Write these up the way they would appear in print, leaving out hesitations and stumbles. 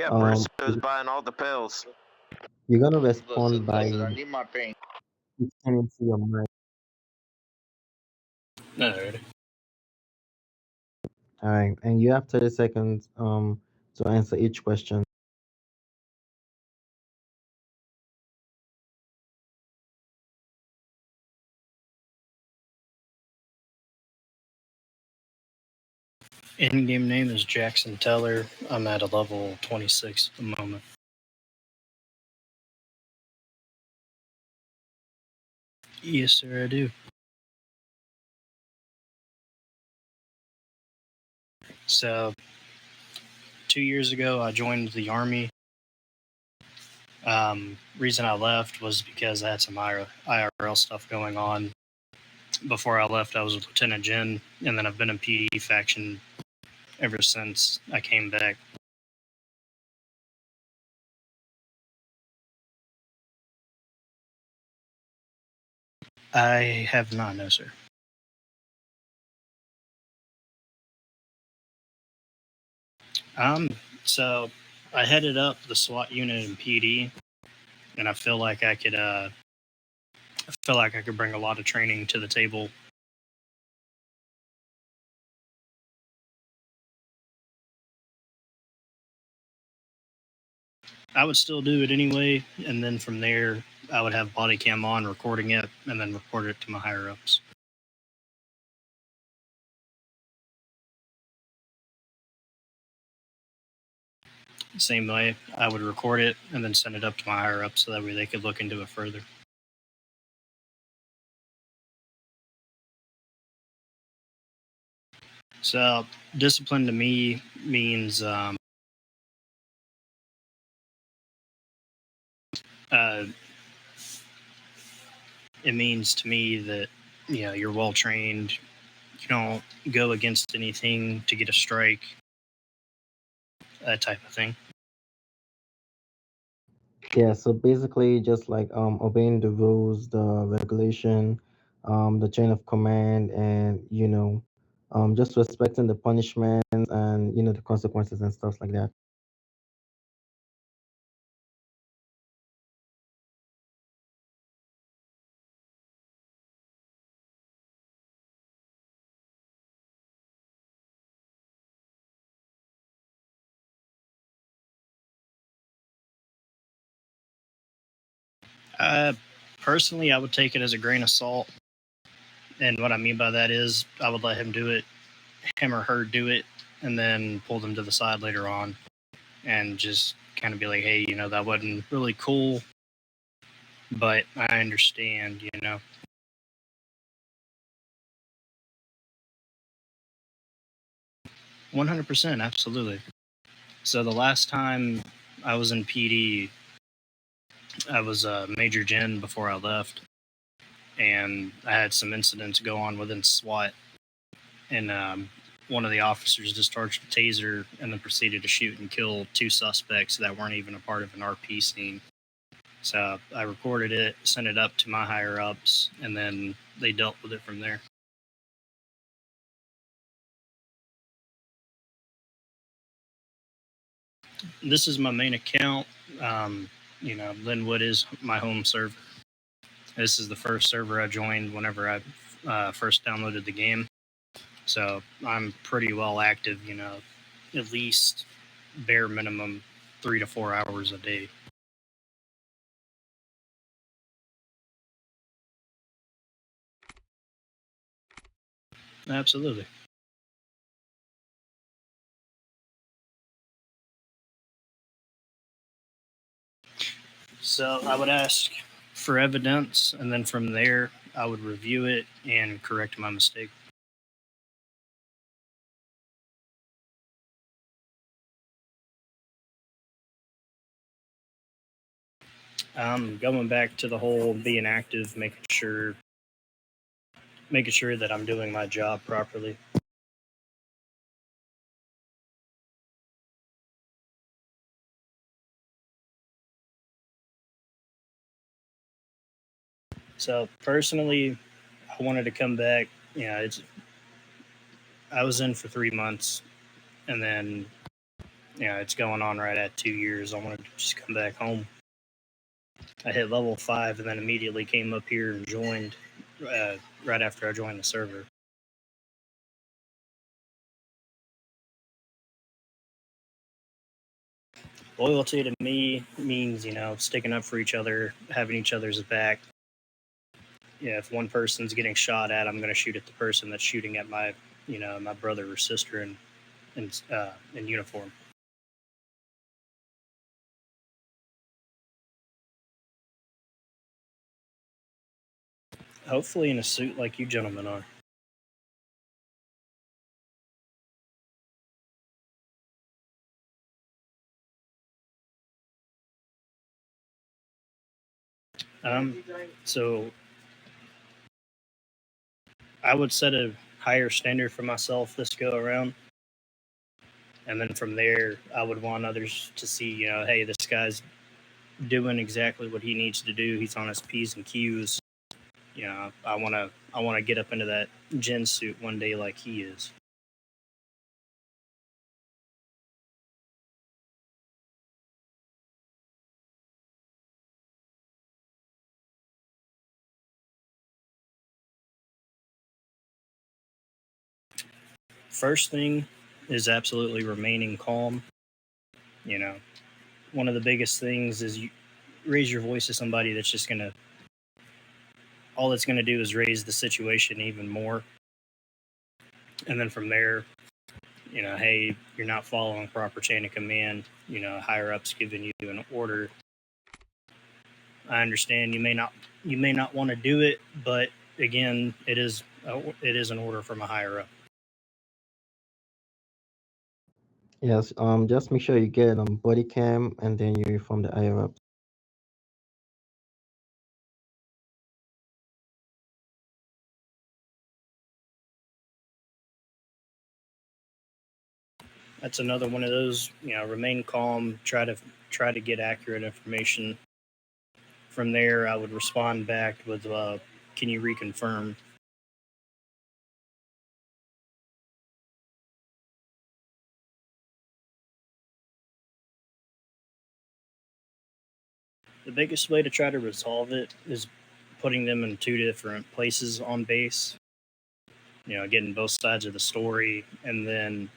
Yeah, Um, Briscoe's buying all the pills. you're gonna Listen, respond by listen. I need my pain. scanning to your mic. Alright. All right, and you have 30 seconds to answer each question. In-game name is Jaxsen Teller. I'm at a level 26 at the moment. Yes, sir, I do. So, 2 years ago, I joined the Army. Reason I left was because I had some IRL stuff going on. Before I left, I was a Lieutenant Gen, and then I've been in PD faction ever since I came back. I have not, no, sir. So I headed up the SWAT unit in PD, and I feel like I could bring a lot of training to the table. I would still do it anyway, and then from there, I would have body cam on, recording it, and then report it to my higher ups. Same way, I would record it and then send it up to my higher ups so that way they could look into it further. So, discipline to me means it means to me that you're well trained. You don't go against anything to get a strike. That type of thing. Yeah, so basically just like obeying the rules, the regulation, the chain of command, and just respecting the punishments and the consequences and stuff like that. Personally, I would take it as a grain of salt. And what I mean by that is I would let him do it, him or her do it, and then pull them to the side later on and just kind of be like, hey, that wasn't really cool, but I understand, 100%, absolutely. So the last time I was in PD, I was a Major Gen before I left, and I had some incidents go on within SWAT, and one of the officers discharged a taser and then proceeded to shoot and kill 2 suspects that weren't even a part of an RP scene. So I recorded it, sent it up to my higher ups, and then they dealt with it from there. This is my main account. Lynwood is my home server. This is the first server I joined whenever I first downloaded the game. So I'm pretty well active, at least bare minimum 3 to 4 hours a day. Absolutely. So I would ask for evidence, and then from there, I would review it and correct my mistake. Going back to the whole being active, making sure that I'm doing my job properly. So personally, I wanted to come back. I was in for 3 months, and then It's going on right at 2 years. I wanted to just come back home. I hit level 5 and then immediately came up here and joined right after I joined the server. Loyalty to me means, sticking up for each other, having each other's back. If one person's getting shot at, I'm going to shoot at the person that's shooting at my brother or sister in uniform. Hopefully in a suit like you gentlemen are. So I would set a higher standard for myself this go around, and then from there, I would want others to see, hey, this guy's doing exactly what he needs to do. He's on his P's and Q's. I want to get up into that gen suit one day like he is. First thing is absolutely remaining calm. You know, one of the biggest things is you raise your voice to somebody that's just gonna all it's gonna do is raise the situation even more. And then from there, hey, you're not following proper chain of command. Higher ups giving you an order. I understand you may not want to do it, but again, it is an order from a higher up. Yes, just make sure you get body cam and then you inform the higher ups. That's another one of those. Remain calm. Try to get accurate information. From there, I would respond back with, "Can you reconfirm?" The biggest way to try to resolve it is putting them in two different places on base. Getting both sides of the story, and then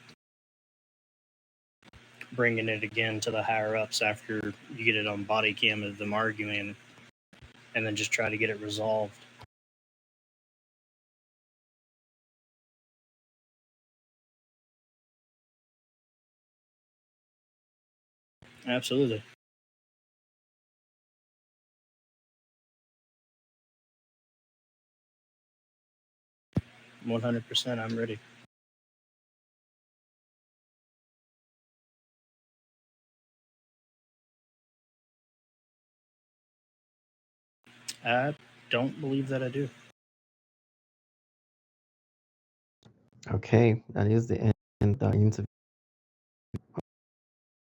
bringing it again to the higher ups after you get it on body cam of them arguing, and then just try to get it resolved. Absolutely. I'm 100%. I'm ready. I don't believe that I do. Okay, that is the end of the interview.